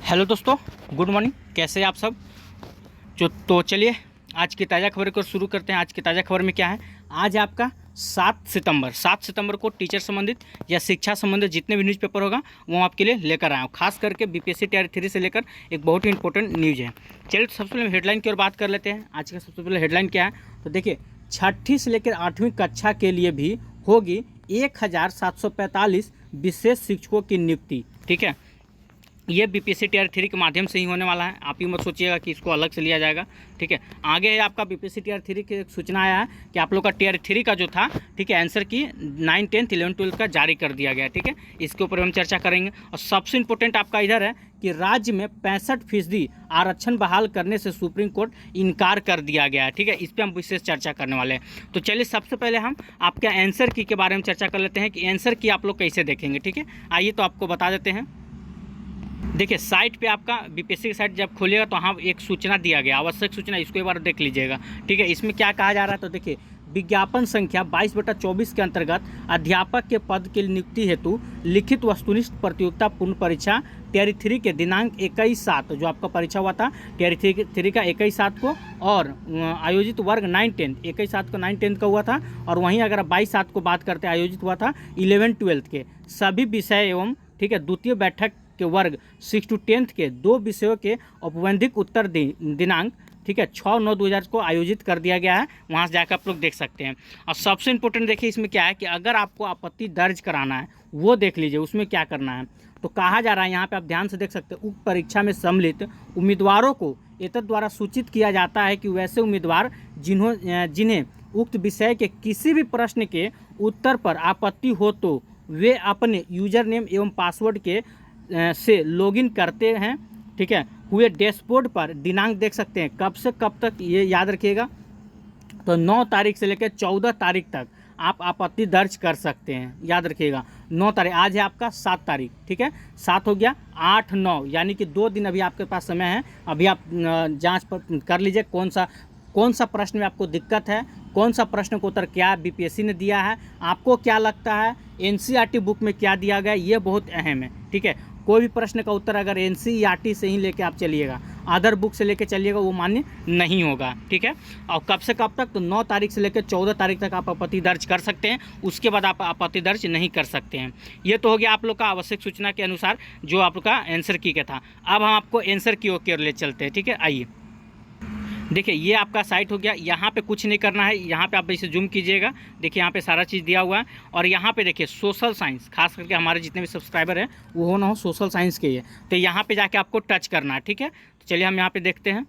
Hello दोस्तों, good morning. कैसे हैं आप सब? तो चलिए आज की ताज़ा खबर को शुरू करते हैं। आज की ताज़ा खबर में क्या है? आज है आपका 7 सितंबर को टीचर संबंधित या शिक्षा संबंधित जितने भी न्यूज़पेपर होगा वो आपके लिए लेकर आया हूँ। खास करके बीपीएससी टीआरई 3 से लेकर एक बहुत ही इंपॉर्टेंट न्यूज़ है। चलिए तो सबसे पहले हेडलाइन की ओर बात कर लेते हैं। आज का सबसे पहले हेडलाइन क्या है? तो देखिए, 6ठी से लेकर 8वीं कक्षा के लिए भी होगी 1745 विशेष शिक्षकों की नियुक्ति। ठीक है, ये बीपीएससी टीआरई 3 के माध्यम से ही होने वाला है। आप ही मत सोचिएगा कि इसको अलग से लिया जाएगा। ठीक है, आगे है आपका बीपीएससी टीआरई 3 की एक सूचना आया है कि आप लोग का टीआरई 3 का जो था, ठीक है, आंसर की 9, 10, 11, 12 का जारी कर दिया गया। ठीक है, इसके ऊपर हम चर्चा करेंगे। और सबसे इंपॉर्टेंट आपका इधर है कि राज्य में 65% आरक्षण बहाल करने से सुप्रीम कोर्ट इनकार कर दिया गया है। ठीक है, इस पर हम विशेष चर्चा करने वाले हैं। तो चलिए सबसे पहले हम आपके आंसर की के बारे में चर्चा कर लेते हैं कि आंसर की आप लोग कैसे देखेंगे। ठीक है, आइए तो आपको बता देते हैं। देखिए, साइट पे आपका बीपीएससी की साइट जब खोलिएगा तो वहाँ एक सूचना दिया गया, आवश्यक सूचना, इसको एक बार देख लीजिएगा। ठीक है, इसमें क्या कहा जा रहा है? तो देखिए, विज्ञापन संख्या 22/24 के अंतर्गत अध्यापक के पद की नियुक्ति हेतु लिखित वस्तुनिष्ठ प्रतियोगिता पूर्ण परीक्षा टीआरई 3 के दिनांक 21/7 जो आपका परीक्षा हुआ था टीआरई 3 का 21/7 को, और आयोजित वर्ग 9, 10 21/7 को 9, 10 का हुआ था। और वहीं अगर 22/7 को बात करते हैं, आयोजित हुआ था 11, 12 के सभी विषय एवं, ठीक है, द्वितीय बैठक के वर्ग 6 to 10 के 2 विषयों के औपबंधिक उत्तर दिनांक, ठीक है, 6/9/2000 को आयोजित कर दिया गया है। वहाँ से जाकर आप लोग देख सकते हैं। और सबसे इंपॉर्टेंट देखिए इसमें क्या है कि अगर आपको आपत्ति दर्ज कराना है वो देख लीजिए उसमें क्या करना है। तो कहा जा रहा है, यहाँ पे आप ध्यान से देख सकते हैं, उक्त परीक्षा में सम्मिलित उम्मीदवारों को एतद द्वारा सूचित किया जाता है कि वैसे उम्मीदवार जिन्हें उक्त विषय के किसी भी प्रश्न के उत्तर पर आपत्ति हो तो वे अपने यूजर नेम एवं पासवर्ड के से लॉगिन करते हैं। ठीक है, हुए डैशबोर्ड पर दिनांक देख सकते हैं, कब से कब तक ये याद रखिएगा। तो 9 तारीख से लेकर 14 तारीख तक आप आपत्ति दर्ज कर सकते हैं, याद रखिएगा। 9 तारीख, आज है आपका 7 तारीख। ठीक है, 7 हो गया, 8, 9 यानी कि 2 दिन अभी आपके पास समय है। अभी आप जांच कर लीजिए कौन सा प्रश्न में आपको दिक्कत है, कौन सा प्रश्न को उत्तर क्या बीपीएससी ने दिया है, आपको क्या लगता है एनसीईआरटी बुक में क्या दिया गया, ये बहुत अहम है। ठीक है, कोई भी प्रश्न का उत्तर अगर एनसीईआरटी से ही लेके आप चलिएगा, अदर बुक से लेके चलिएगा, वो मान्य नहीं होगा। ठीक है, और कब से कब तक? तो 9 तारीख से लेकर 14 तारीख तक आप आपत्ति दर्ज कर सकते हैं, उसके बाद आप आपत्ति दर्ज नहीं कर सकते हैं। ये तो हो गया आप लोग का आवश्यक सूचना के अनुसार जो आप लोग का आंसर की का था। अब हम आपको आंसर की ओर ले चलते हैं। ठीक है, आइए देखिए, ये आपका साइट हो गया। यहाँ पे कुछ नहीं करना है, यहाँ पे आप इसे जूम कीजिएगा, देखिए यहाँ पे सारा चीज़ दिया हुआ है। और यहाँ पे देखिए सोशल साइंस, खास करके हमारे जितने भी सब्सक्राइबर हैं वो हो ना हो सोशल साइंस के ही है, तो यहाँ पे जाके आपको टच करना है। ठीक है, तो चलिए हम यहाँ पे देखते हैं।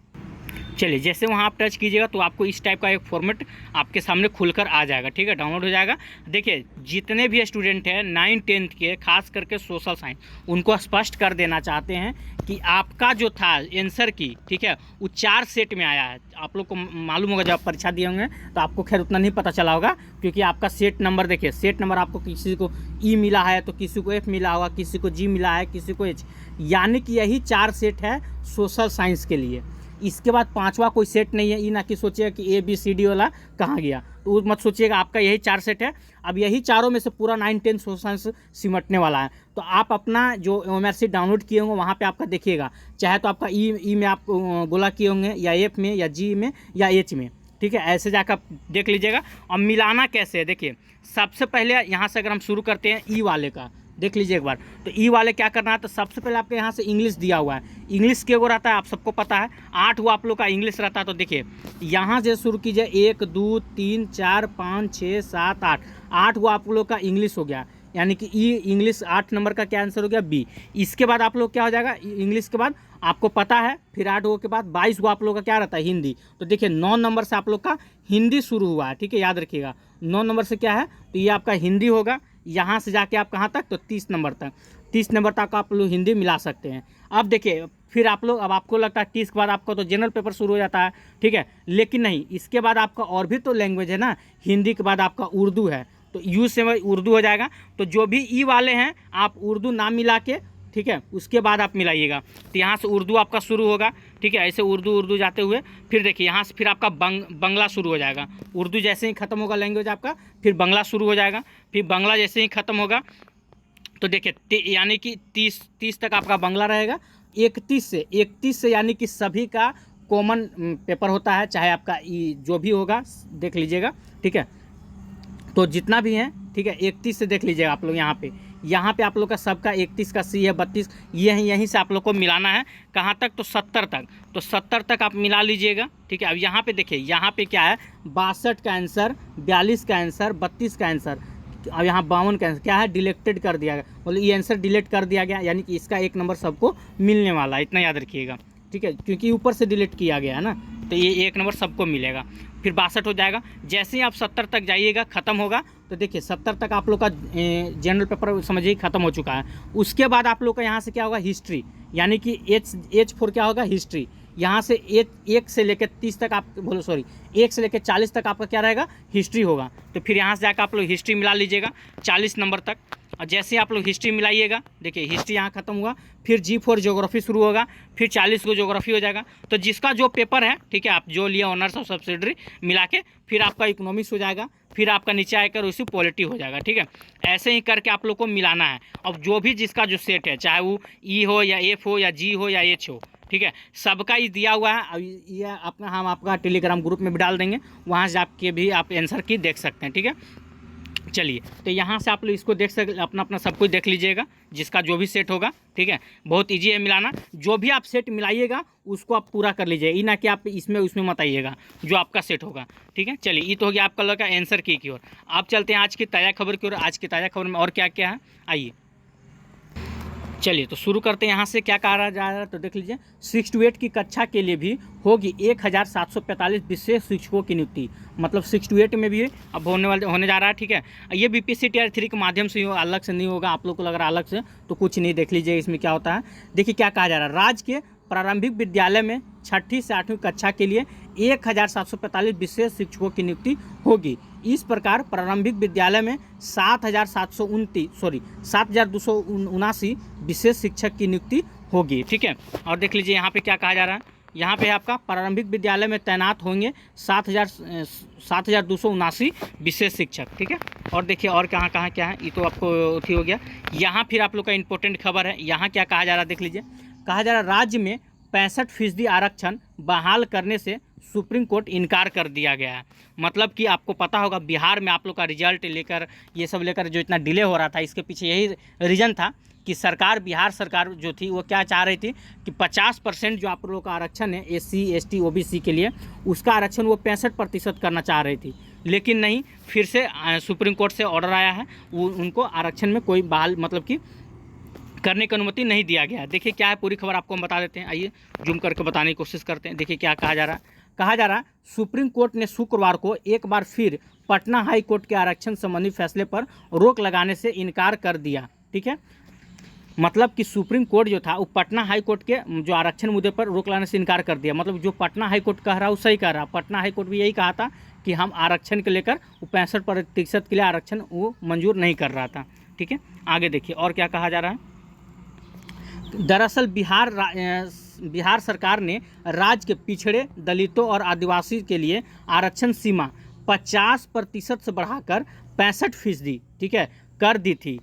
चलिए, जैसे वहाँ आप टच कीजिएगा तो आपको इस टाइप का एक फॉर्मेट आपके सामने खुलकर आ जाएगा। ठीक है, डाउनलोड हो जाएगा। देखिए, जितने भी स्टूडेंट हैं 9, 10 के, खास करके सोशल साइंस, उनको स्पष्ट कर देना चाहते हैं कि आपका जो था आंसर की, ठीक है, वो 4 सेट में आया है। आप लोग को मालूम होगा, जब आप परीक्षा दिए होंगे तो आपको खैर उतना नहीं पता चला होगा, क्योंकि आपका सेट नंबर देखिए, सेट नंबर आपको किसी को ई मिला है तो किसी को एफ मिला होगा, किसी को जी मिला है, किसी को एच, यानी कि यही 4 सेट है सोशल साइंस के लिए। इसके बाद 5वां कोई सेट नहीं है। ये ना कि सोचिएगा कि ABCD वाला कहाँ गया, तो मत सोचिएगा, आपका यही 4 सेट है। अब यही चारों में से पूरा 9, 10 सोशल साइंस सिमटने वाला है। तो आप अपना जो OMRC डाउनलोड किए होंगे वहाँ पे आपका देखिएगा, चाहे तो आपका ई में आप गोला किए होंगे, या F में, या G में, या H में। ठीक है, ऐसे जाकर आप देख लीजिएगा। और मिलाना कैसे है, देखिए सबसे पहले यहाँ से अगर हम शुरू करते हैं ई वाले का, देख लीजिए एक बार। तो ई वाले क्या करना है, तो सबसे पहले आपके यहाँ से इंग्लिश दिया हुआ है। इंग्लिश के वो रहता है, आप सबको पता है, 8 वो आप लोग का इंग्लिश रहता है। तो देखिए यहाँ से शुरू कीजिए, 1, 2, 3, 4, 5, 6, 7, 8 वो आप लोग का इंग्लिश हो गया, यानी कि ई इंग्लिश 8 नंबर का क्या आंसर हो गया, बी। इसके बाद आप लोग क्या हो जाएगा, इंग्लिश के बाद आपको पता है, फिर 8 हो के बाद 22 वो आप लोग का क्या रहता है, हिंदी। तो देखिए 9 नंबर से आप लोग का हिंदी शुरू हुआ है। ठीक है, याद रखिएगा 9 नंबर से क्या है, तो ये आपका हिंदी होगा। यहाँ से जाके आप कहाँ तक, तो 30 नंबर तक, 30 नंबर तक आप लोग हिंदी मिला सकते हैं। अब देखिए फिर आप लोग, अब आपको लगता है 30 के बाद आपका तो जनरल पेपर शुरू हो जाता है। ठीक है, लेकिन नहीं, इसके बाद आपका और भी तो लैंग्वेज है ना, हिंदी के बाद आपका उर्दू है, तो यू से उर्दू हो जाएगा। तो जो भी ई वाले हैं आप उर्दू नाम मिला के, ठीक है, उसके बाद आप मिलाइएगा। तो यहाँ से उर्दू आपका शुरू होगा। ठीक है, ऐसे उर्दू जाते हुए फिर देखिए यहाँ से फिर आपका बंगला शुरू हो जाएगा। उर्दू जैसे ही खत्म होगा लैंग्वेज आपका, फिर बंगला शुरू हो जाएगा। फिर बंगला जैसे ही खत्म होगा तो देखिए यानी कि 30 तक आपका बांग्ला रहेगा। 31 से यानी कि सभी का कॉमन पेपर होता है, चाहे आपका जो भी होगा देख लीजिएगा, ठीक है। तो जितना भी है, ठीक है, 31 से देख लीजिएगा आप लोग। यहाँ पे आप लोग का सबका 31 का सी है, 32 ये है, यहीं से आप लोग को मिलाना है। कहाँ तक? तो 70 तक। तो 70 तक आप मिला लीजिएगा, ठीक है। अब यहाँ पे देखिए, यहाँ पे क्या है, 62 का आंसर, 42 का आंसर, 32 का आंसर। अब यहाँ 52 का आंसर क्या है, डिलेक्टेड कर दिया गया, मतलब ये आंसर डिलीट कर दिया गया, यानी कि इसका 1 नंबर सबको मिलने वाला है, इतना याद रखिएगा, ठीक है, क्योंकि ऊपर से डिलीट किया गया है ना, तो ये 1 नंबर सबको मिलेगा। फिर 62 हो जाएगा। जैसे ही आप 70 तक जाइएगा, ख़त्म होगा, तो देखिए 70 तक आप लोग का जनरल पेपर समझिए ख़त्म हो चुका है। उसके बाद आप लोग का यहाँ से क्या होगा, हिस्ट्री, यानी कि H4 क्या होगा, हिस्ट्री। यहाँ से 1 से लेकर 30 तक आप 1 से लेकर 40 तक आपका क्या रहेगा, हिस्ट्री होगा। तो फिर यहाँ से जाकर आप लोग हिस्ट्री मिला लीजिएगा 40 नंबर तक। और जैसे आप लोग हिस्ट्री मिलाइएगा, देखिए हिस्ट्री यहाँ खत्म हुआ, फिर G4 ज्योग्राफी शुरू होगा, फिर 40 को ज्योग्राफी हो जाएगा। तो जिसका जो पेपर है, ठीक है, आप जो लिए ऑनर्स और सब्सिडरी मिला के, फिर आपका इकोनॉमिक्स हो जाएगा, फिर आपका नीचे आकर उसी पॉलिटी हो जाएगा, ठीक है। ऐसे ही करके आप लोग को मिलाना है। अब जो भी जिसका जो सेट है, चाहे वो E हो या F हो या G हो या H हो, ठीक है, सबका ही दिया हुआ है। अब ये अपना हम आपका टेलीग्राम ग्रुप में भी डाल देंगे, वहाँ से आपके भी आप आंसर की देख सकते हैं, ठीक है। चलिए, तो यहाँ से आप लोग इसको देख सकते, अपना सब कुछ देख लीजिएगा, जिसका जो भी सेट होगा, ठीक है। बहुत इजी है मिलाना। जो भी आप सेट मिलाइएगा उसको आप पूरा कर लीजिए, ये ना कि आप इसमें उसमें मत आइएगा, जो आपका सेट होगा, ठीक है। चलिए, ये तो हो गया आपका लोग का आंसर की ओर। आप चलते हैं आज की ताज़ा खबर की ओर। आज की ताज़ा खबर में और क्या क्या है, आइए चलिए तो शुरू करते हैं। यहाँ से क्या कहा जा रहा है, तो देख लीजिए, 6 to 8 की कक्षा के लिए भी होगी 1745 विशेष शिक्षकों की नियुक्ति। मतलब 6 to 8 में भी अब होने जा रहा है, ठीक है। ये BPSC Tier 3 के माध्यम से अलग से नहीं होगा। आप लोग को लग रहा है अलग से, तो कुछ नहीं, देख लीजिए इसमें क्या होता है। देखिए क्या कहा जा रहा है, राज्य के प्रारंभिक विद्यालय में 6ठी से 8वीं कक्षा के लिए 1745 विशेष शिक्षकों की नियुक्ति होगी। इस प्रकार प्रारंभिक विद्यालय में 7,279 विशेष शिक्षक की नियुक्ति होगी, ठीक है। और देख लीजिए यहाँ पे क्या कहा जा रहा है, यहाँ पे आपका प्रारंभिक विद्यालय में तैनात होंगे 7,279 विशेष शिक्षक, ठीक है। और देखिए और कहाँ कहाँ क्या है, ये तो आपको अथी हो गया। यहाँ फिर आप लोग का इंपॉर्टेंट खबर है, यहाँ क्या कहा जा रहा है, देख लीजिए। कहा जा रहा है, राज्य में 65% आरक्षण बहाल करने से सुप्रीम कोर्ट इनकार कर दिया गया है। मतलब कि आपको पता होगा, बिहार में आप लोग का रिजल्ट लेकर, ये सब लेकर जो इतना डिले हो रहा था, इसके पीछे यही रीज़न था कि बिहार सरकार जो थी वो क्या चाह रही थी कि 50% जो आप लोगों का आरक्षण है SC ST OBC के लिए, उसका आरक्षण वो 65% करना चाह रही थी। लेकिन नहीं, फिर से सुप्रीम कोर्ट से ऑर्डर आया है, वो उनको आरक्षण में कोई बहाल मतलब कि करने की अनुमति नहीं दिया गया। देखिए क्या है, पूरी खबर आपको हम बता देते हैं, आइए जूम करके बताने की कोशिश करते हैं। देखिए क्या कहा जा रहा है, सुप्रीम कोर्ट ने शुक्रवार को एक बार फिर पटना हाई कोर्ट के आरक्षण संबंधी फैसले पर रोक लगाने से इनकार कर दिया, ठीक है। मतलब कि सुप्रीम कोर्ट जो था वो पटना हाई कोर्ट के जो आरक्षण मुद्दे पर रोक लगाने से इनकार कर दिया। मतलब जो पटना हाई कोर्ट कह रहा है वो सही कह रहा है। पटना हाई कोर्ट भी यही कहा था कि हम आरक्षण के लेकर 65% के लिए आरक्षण वो मंजूर नहीं कर रहा था, ठीक है। आगे देखिए और क्या कहा जा रहा है। दरअसल बिहार सरकार ने राज्य के पिछड़े, दलितों और आदिवासी के लिए आरक्षण सीमा 50% से बढ़ाकर 65%, ठीक है, कर दी थी।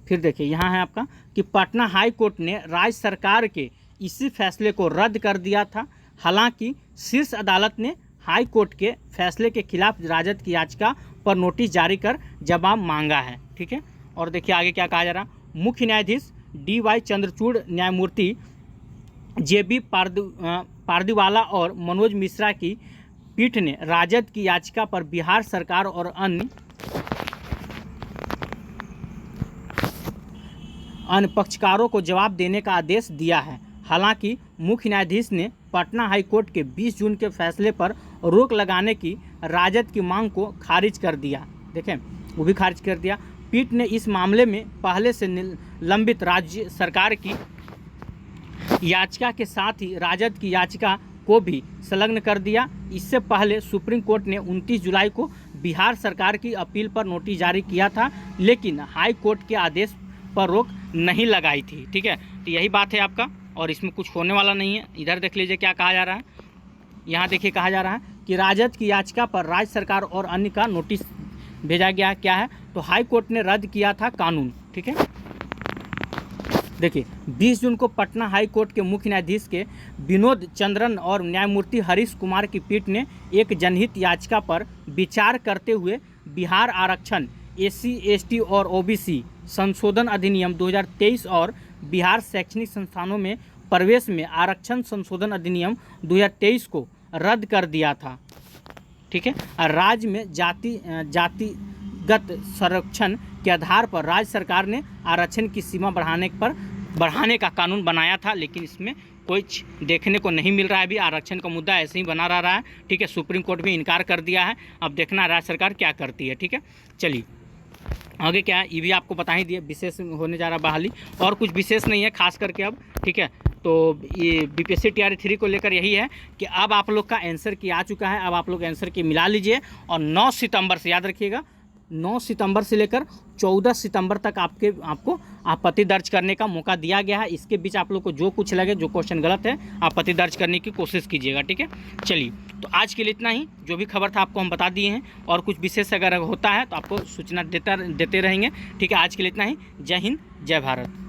फिर देखिए यहाँ है आपका कि पटना हाई कोर्ट ने राज्य सरकार के इसी फैसले को रद्द कर दिया था। हालांकि शीर्ष अदालत ने हाई कोर्ट के फैसले के खिलाफ राजद की याचिका पर नोटिस जारी कर जवाब मांगा है, ठीक है। और देखिए आगे क्या कहा जा रहा, मुख्य न्यायाधीश DY चंद्रचूड़, न्यायमूर्ति JB पारदीवाला और मनोज मिश्रा की पीठ ने राजद की याचिका पर बिहार सरकार और अन्य पक्षकारों को जवाब देने का आदेश दिया है। हालांकि मुख्य न्यायाधीश ने पटना हाई कोर्ट के 20 जून के फैसले पर रोक लगाने की राजद की मांग को खारिज कर दिया। देखें, वो भी खारिज कर दिया। पीठ ने इस मामले में पहले से लंबित राज्य सरकार की याचिका के साथ ही राजद की याचिका को भी संलग्न कर दिया। इससे पहले सुप्रीम कोर्ट ने 29 जुलाई को बिहार सरकार की अपील पर नोटिस जारी किया था, लेकिन हाई कोर्ट के आदेश पर रोक नहीं लगाई थी, ठीक है। तो यही बात है आपका, और इसमें कुछ होने वाला नहीं है। इधर देख लीजिए क्या कहा जा रहा है। यहाँ देखिए कहा जा रहा है कि राजद की याचिका पर राज्य सरकार और अन्य का नोटिस भेजा गया। क्या है, तो हाई कोर्ट ने रद्द किया था कानून, ठीक है। देखिए 20 जून को पटना हाई कोर्ट के मुख्य न्यायाधीश के विनोद चंद्रन और न्यायमूर्ति हरीश कुमार की पीठ ने एक जनहित याचिका पर विचार करते हुए बिहार आरक्षण SC ST और OBC संशोधन अधिनियम 2023 और बिहार शैक्षणिक संस्थानों में प्रवेश में आरक्षण संशोधन अधिनियम 2023 को रद्द कर दिया था, ठीक है। और राज्य में जातिगत संरक्षण के आधार पर राज्य सरकार ने आरक्षण की सीमा बढ़ाने का कानून बनाया था, लेकिन इसमें कुछ देखने को नहीं मिल रहा है। अभी आरक्षण का मुद्दा ऐसे ही बना रहा है, ठीक है। सुप्रीम कोर्ट भी इनकार कर दिया है, अब देखना राज्य सरकार क्या करती है, ठीक है। चलिए आगे क्या है ये भी आपको बता ही दिए, विशेष होने जा रहा बहाली, और कुछ विशेष नहीं है खास करके अब, ठीक है। तो ये BPSC TRE 3 को लेकर यही है कि अब आप लोग का आंसर की आ चुका है, अब आप लोग आंसर की मिला लीजिए और 9 सितंबर से याद रखिएगा, 9 सितंबर से लेकर 14 सितंबर तक आपको आपत्ति दर्ज करने का मौका दिया गया है। इसके बीच आप लोग को जो कुछ लगे, जो क्वेश्चन गलत है, आपत्ति दर्ज करने की कोशिश कीजिएगा, ठीक है। चलिए तो आज के लिए इतना ही, जो भी खबर था आपको हम बता दिए हैं, और कुछ विशेष अगर होता है तो आपको सूचना देते रहेंगे, ठीक है। आज के लिए इतना ही। जय हिंद, जय भारत।